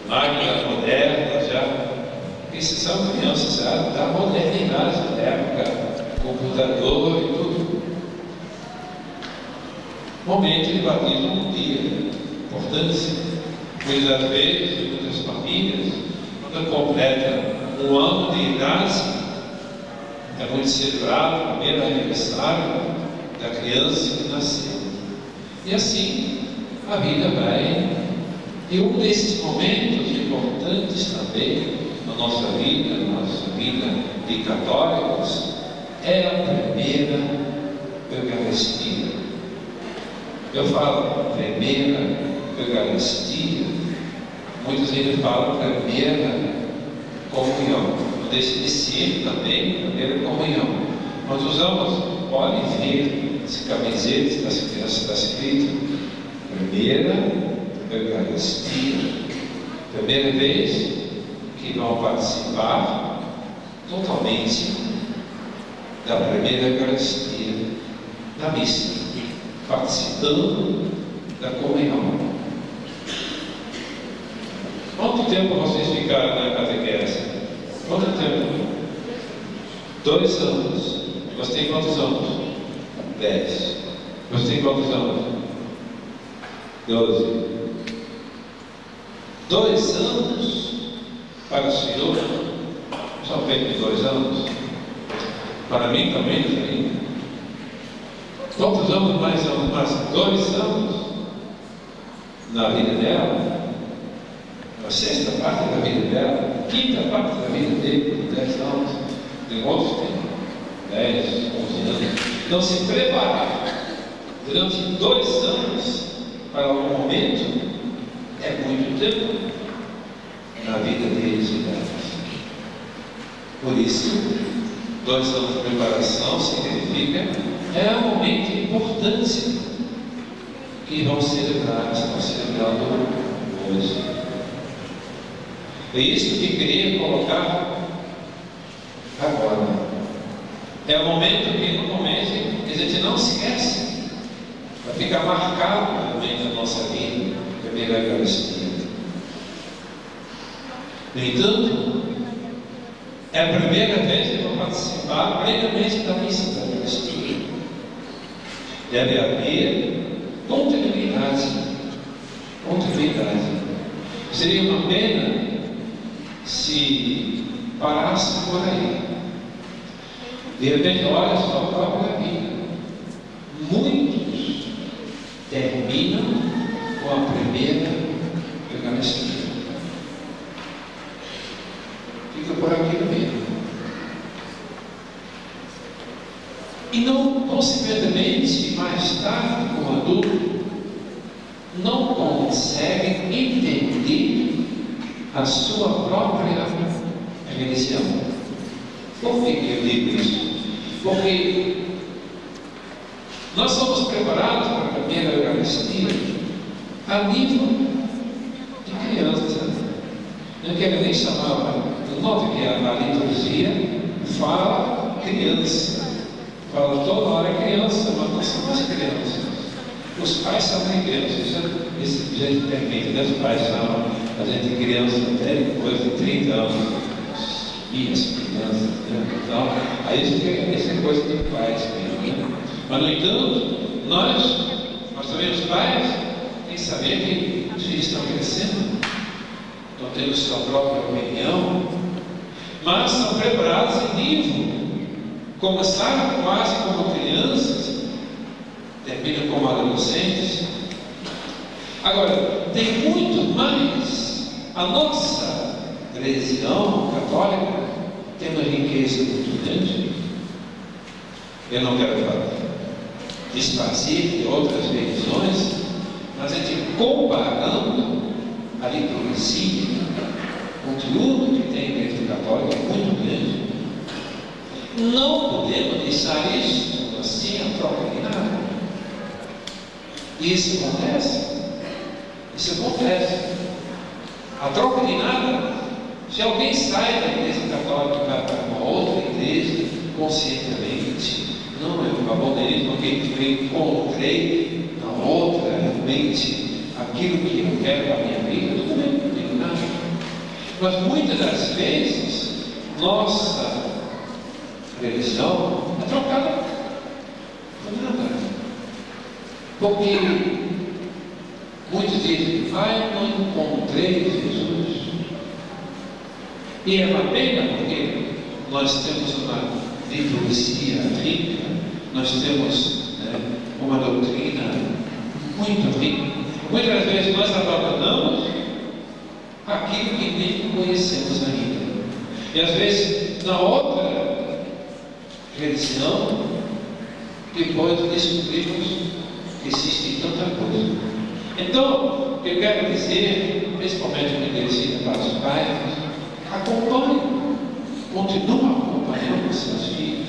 máquinas modernas já. Esses são crianças da modernidade da época, computador e tudo. Momento de batismo um dia, importância. Muitas vezes, muitas famílias, quando completam um ano de idade, é muito celebrado o primeiro aniversário da criança que nasceu. E assim a vida vai. E um desses momentos importantes também na nossa vida de católicos, é a primeira Eucaristia. Eu falo primeira Eucaristia, muitos ainda falam primeira comunhão. Não deixe de ser também primeira comunhão. Nós usamos, podem ver esse camiseta, está escrito primeira Eucaristia. Primeira vez que vão participar totalmente da primeira Eucaristia, da missa, participando da comunhão. Quanto tempo vocês ficaram na catequese? Quanto tempo? 2 anos. Você tem quantos anos? 10. Você tem quantos anos? 12. 2 anos para o Senhor, só feito 2 anos. Para mim também, também. Quantos anos mais? 2 anos na vida dela, a 6ª parte da vida dela, 5ª parte da vida dele, 10 anos. Tem outros que tem 10, 11 anos. Então se preparar durante 2 anos para um momento é muito tempo na vida deles e delas. Por isso, 2 anos de preparação significa um momento de importância que vão celebrar, estão celebrando hoje. É isso que queria colocar agora. É o momento que normalmente a gente não esquece, vai ficar marcado realmente na nossa vida, a primeira Eucaristia. No entanto, é a primeira vez que eu vou participar plenamente da missa da Eucaristia. Deve haver continuidade. Seria uma pena se parasse por aí. De repente, olha só a própria vida. Muitos terminam com a primeira Eucaristia. Fica por aqui no meio. E não, consequentemente, mais tarde, como adulto, não conseguem entender a sua própria religião. Por que eu digo isso? Porque nós somos preparados para a primeira Eucaristia a nível de criança. Não quero nem chamar, note que a liturgia fala criança. Fala toda hora criança, mas nós somos crianças. Os pais são crianças. Esse jeito permite, né? Os pais chamam a gente de criança até depois de 30 anos. Minhas crianças, né? Então, aí isso é coisa de pais mesmo, né? Mas, no entanto, nós também, os pais, têm que saber que os filhos estão crescendo, estão tendo sua própria opinião, mas são preparados em nível. Começaram quase como crianças, terminam como adolescentes. Agora, tem muito mais. A nossa religião católica tem uma riqueza muito grande. Eu não quero desfazer de outras religiões, mas a gente comparando a liturgia, o conteúdo que tem a Igreja Católica é muito grande. Não podemos deixar isso assim atropelar. E isso acontece. A troca de nada, se alguém sai da Igreja Católica para uma outra igreja, conscientemente, não é o favor dele, porque eu encontrei na outra realmente aquilo que eu quero para a minha vida, tudo bem, não tenho nada. Mas muitas das vezes, nossa religião é trocada por nada. Porque muitos dizem, eu não encontrei Jesus. E é uma pena, porque nós temos uma liturgia rica, nós temos uma doutrina muito rica. Muitas vezes nós abandonamos aquilo que nem conhecemos ainda. E às vezes, na outra religião, depois descobrimos que existe tanta coisa. Então, o que eu quero dizer, principalmente me dirigindo para os pais, acompanhe, continue acompanhando os seus filhos.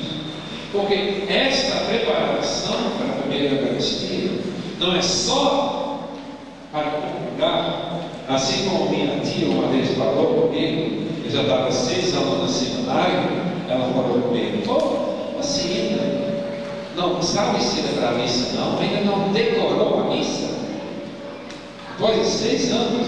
Porque esta preparação para a primeira Eucaristia não é só para comungar, assim como minha tia uma vez falou comigo, eu já estava 6 anos no seminário, ela falou comigo, você ainda não sabe celebrar a missa não, ainda não decorou a missa? Depois de 6 anos,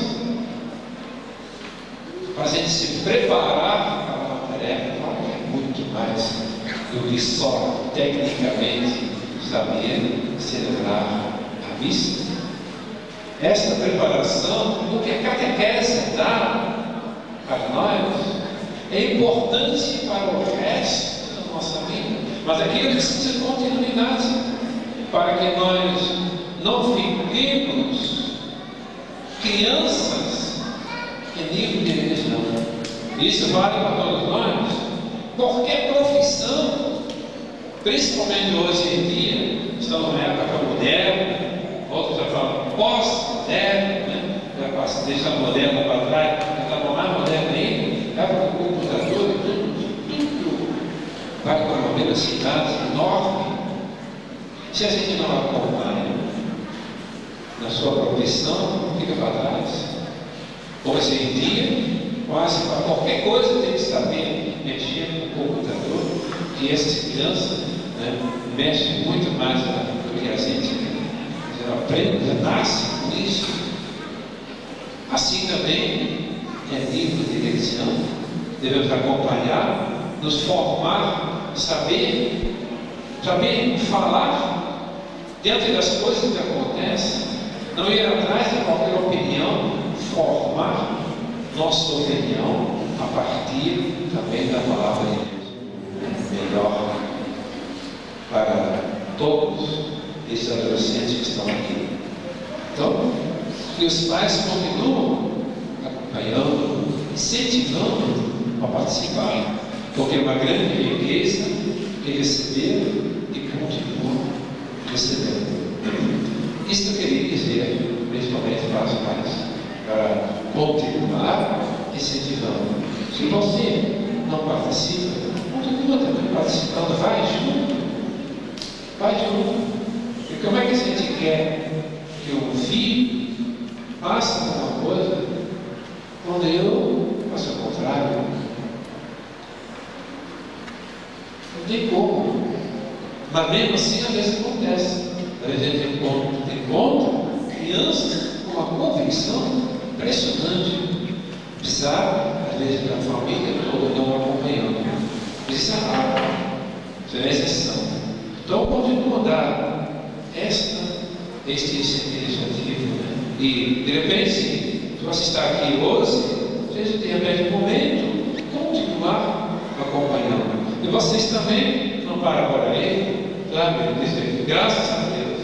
para a gente se preparar para uma tarefa, é muito mais do que só tecnicamente saber celebrar a missa. Esta preparação, o que a catequese dá para nós, é importante para o resto da nossa vida, mas aquilo precisa de continuidade, para que nós não fiquemos crianças em nível de religião. Isso vale para todos nós. Qualquer profissão, principalmente hoje em dia, estamos numa época moderna, outros já falam pós-moderno, já deixa a moderna para trás, já está mais moderna ainda, época do computador e tudo vai para uma velocidade enorme. Se a gente não acompanha na sua profissão, fica para trás. Hoje em dia, quase para qualquer coisa tem que saber mexer no computador, que essas crianças mexem muito mais do que a gente já aprende, já nasce com isso. Assim também é nível de religião, devemos acompanhar, nos formar, saber falar diante das coisas que acontecem, não ir atrás de qualquer opinião, formar nossa opinião a partir também da palavra de Deus. Melhor para todos esses adolescentes que estão aqui. Então, que os pais continuam acompanhando, incentivando a participar, porque é uma grande riqueza de receber e continuar recebendo. Isso eu queria dizer, principalmente para os pais, para continuar incentivando. Se você não participa, continua também participando, vai junto. Vai junto. E como é que a gente quer que o filho passe por uma coisa quando eu faço o contrário? Não tem como. Mas mesmo assim, às vezes acontece. Às vezes a gente encontra crianças com uma convicção impressionante. Precisa, às vezes, da família toda não acompanhando. Precisa ser exceção. Então, continua a dar este incentivo. E, de repente, se você está aqui hoje, seja de repente um momento, continuar acompanhando. E vocês também não param por aí, sabe? Graças a Deus.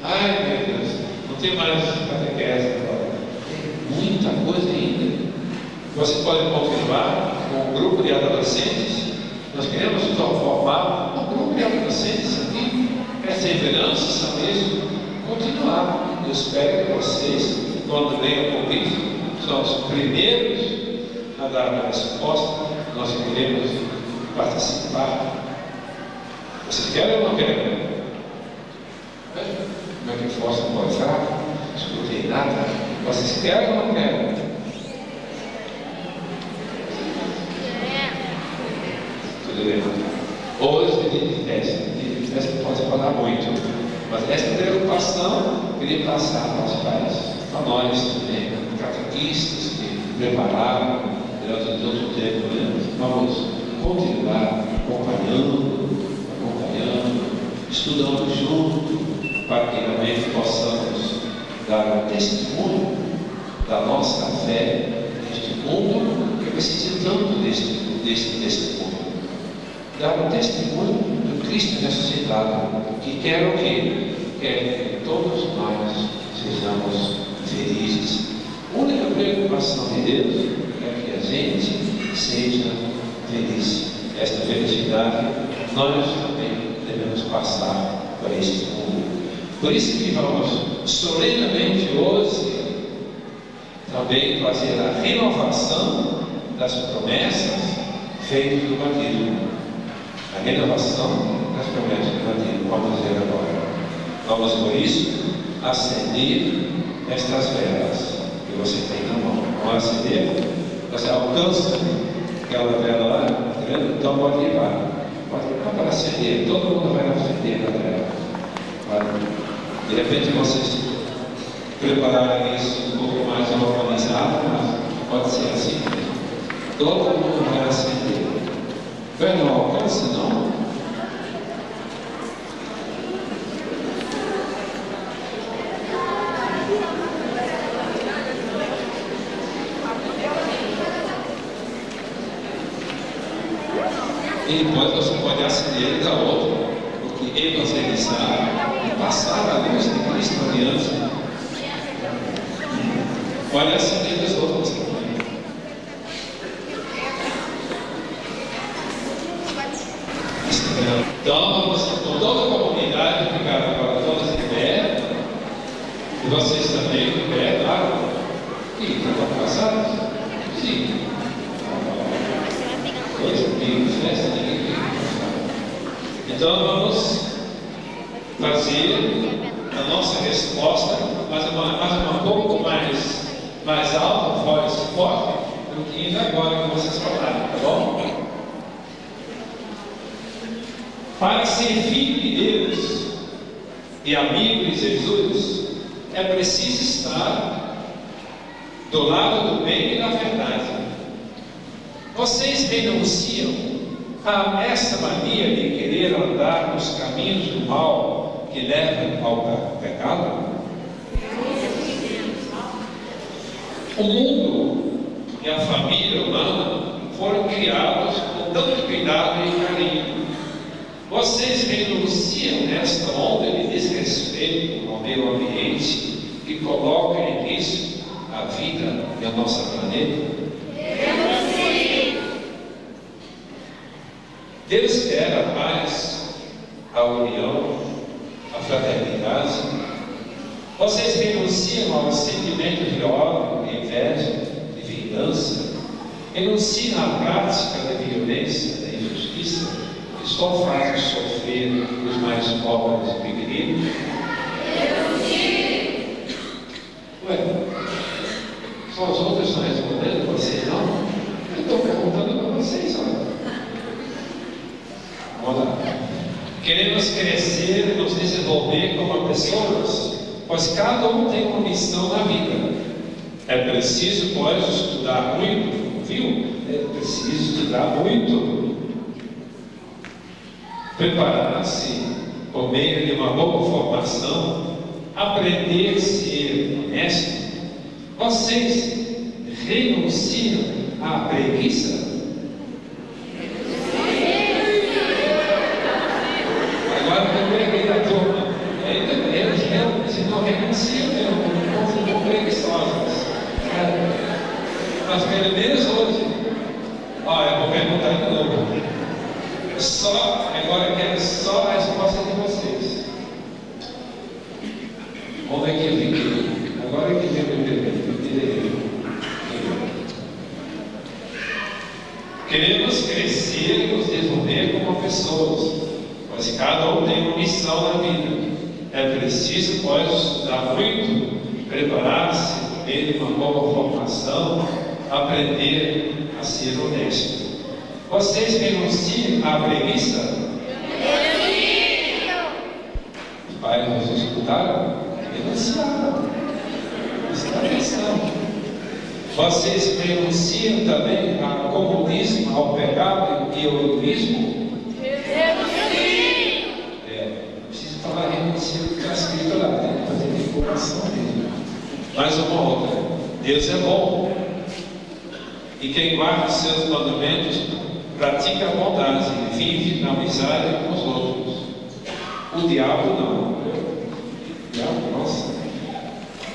Ai, meu Deus, não tem mais catequese agora. Tem muita coisa ainda. Você pode continuar com um grupo de adolescentes. Nós queremos formar um grupo de adolescentes aqui. Essa esperança mesmo, continuar. Eu espero que vocês, quando venham o convite, são os primeiros a dar a resposta. Nós queremos participar. Vocês querem ou não querem? Como é que força pode falar? Não escutei nada. Vocês querem ou não querem? Tudo bem. Hoje, dia de festa pode falar muito. Mas esta preocupação eu queria passar para os pais, para nós também, catequistas que prepararam durante todo o tempo, né? Vamos continuar acompanhando, estudando junto, para que realmente possamos dar um testemunho da nossa fé neste mundo que precisa tanto deste testemunho. Dar um testemunho do Cristo ressuscitado, que quer o quê? Quer que todos nós sejamos felizes. A única preocupação de Deus é que a gente seja feliz. Esta felicidade nós também devemos passar para este mundo. Por isso que vamos solenemente hoje também fazer a renovação das promessas feitas do batismo. A renovação das promessas do batismo. Vamos fazer agora. Vamos, por isso, acender estas velas que você tem na mão. Vamos acender? Você alcança aquela vela lá, tá vendo? Então pode levar. Pode levar para acender. Todo mundo vai acender a vela. De repente vocês prepararem isso um pouco mais organizado, mas pode ser assim mesmo. Todo mundo vai acender. Não alcança, não? E depois você pode acender da outra, porque evangelizar e passar a luz de Cristo adiante. Pode acender das outras também. Então, vamos com toda a comunidade ficar agora todas de pé, e vocês também de pé, claro. E estão casados? Sim. Dois amigos, né? Então vamos fazer a nossa resposta, mas um pouco mais alta, forte, do que ainda agora que vocês falaram, tá bom? Para ser filho de Deus e amigo de Jesus, é preciso estar do lado do bem e da verdade. Vocês renunciam a essa mania de querer andar nos caminhos do mal que levam ao pecado? O mundo e a família humana foram criados com tanto cuidado e carinho. Vocês renunciam nesta onda de desrespeito ao meio ambiente que coloca em risco a vida e o nosso planeta? Deus quer a paz, a união, a fraternidade. Vocês renunciam ao sentimento de ódio, de inveja, de vingança. Renunciam à prática da violência, da injustiça, que só fazem sofrer os mais pobres e pequeninos. Ué, só os outros estão respondendo, vocês não? Eu estou perguntando para vocês, olha. Vamos lá. Queremos crescer e nos desenvolver como pessoas, pois cada um tem uma missão na vida. É preciso, pois, estudar muito, viu? É preciso estudar muito. Preparar-se por meio de uma boa formação, aprender a ser honesto. Vocês renunciam à preguiça? Agora eu peguei da turma. Se não renunciam, não preguiçosos. Mas pelo menos hoje, eu vou perguntar de novo. Agora eu quero só a resposta de vocês. Como é que eu fiquei? Agora que vem o dever. Queremos crescer e nos desenvolver como pessoas, pois cada um tem uma missão na vida. É preciso, pois, estudar muito, preparar-se, ter uma boa formação, aprender a ser honesto. Vocês renunciam à preguiça? Renunciam! Os pais nos escutaram? Renunciaram. Presta atenção. Vocês renunciam também ao comunismo, ao pecado e ao egoísmo? Preciso falar renunciar, porque está escrito lá, tem que fazer decoração mesmo. Mais uma outra: Deus é bom, e quem guarda os seus mandamentos pratica a bondade, vive na amizade com os outros. O diabo não. O diabo, nossa.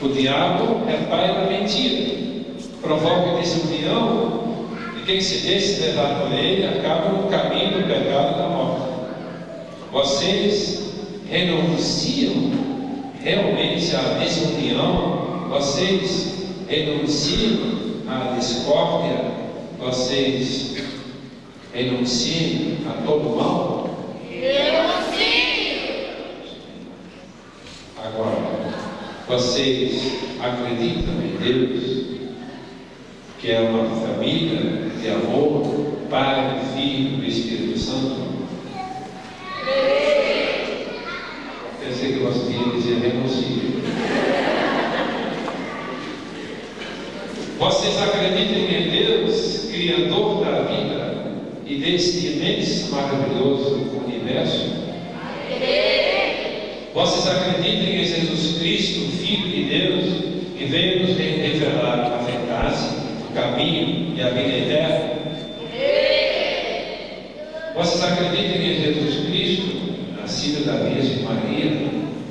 O diabo é pai da mentira, provoca desunião, e quem se deixa levar por ele acaba no caminho do pecado e da morte. Vocês renunciam realmente à desunião, vocês renunciam à discórdia, vocês renunciam a todo mal? Agora, vocês acreditam em Deus, que é uma família de amor, Pai, Filho e Espírito Santo? Pensei que você ia dizer renuncie. Vocês acreditam em Deus, Criador da vida e deste imenso, maravilhoso universo? Vocês acreditam em Jesus Cristo, Filho de Deus, que veio nos revelar a verdade, o caminho e a vida eterna? Vocês acreditam em Jesus Cristo, nascido da Virgem Maria,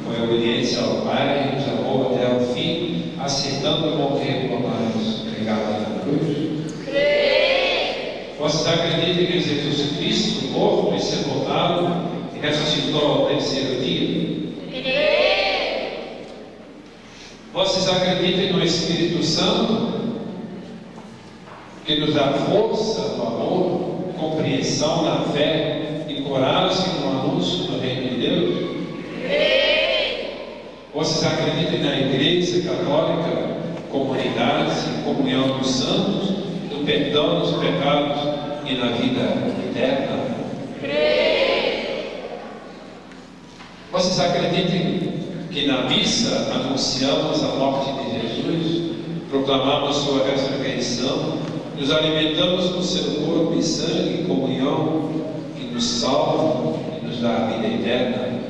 com obediência ao Pai, nos amou até o fim, aceitando morrer por nós, pregado na cruz? Vocês acreditam em Jesus Cristo, morto e sepultado, e ressuscitou ao terceiro dia? Vocês acreditam no Espírito Santo, que nos dá força no amor, compreensão na fé e coragem no anúncio do reino de Deus? Vocês acreditam na Igreja Católica, comunidade e comunhão dos santos, no perdão dos pecados e na vida eterna? Vocês acreditam que na missa anunciamos a morte de Jesus, proclamamos sua ressurreição, nos alimentamos com seu corpo e sangue em comunhão, que nos salva e nos dá a vida eterna?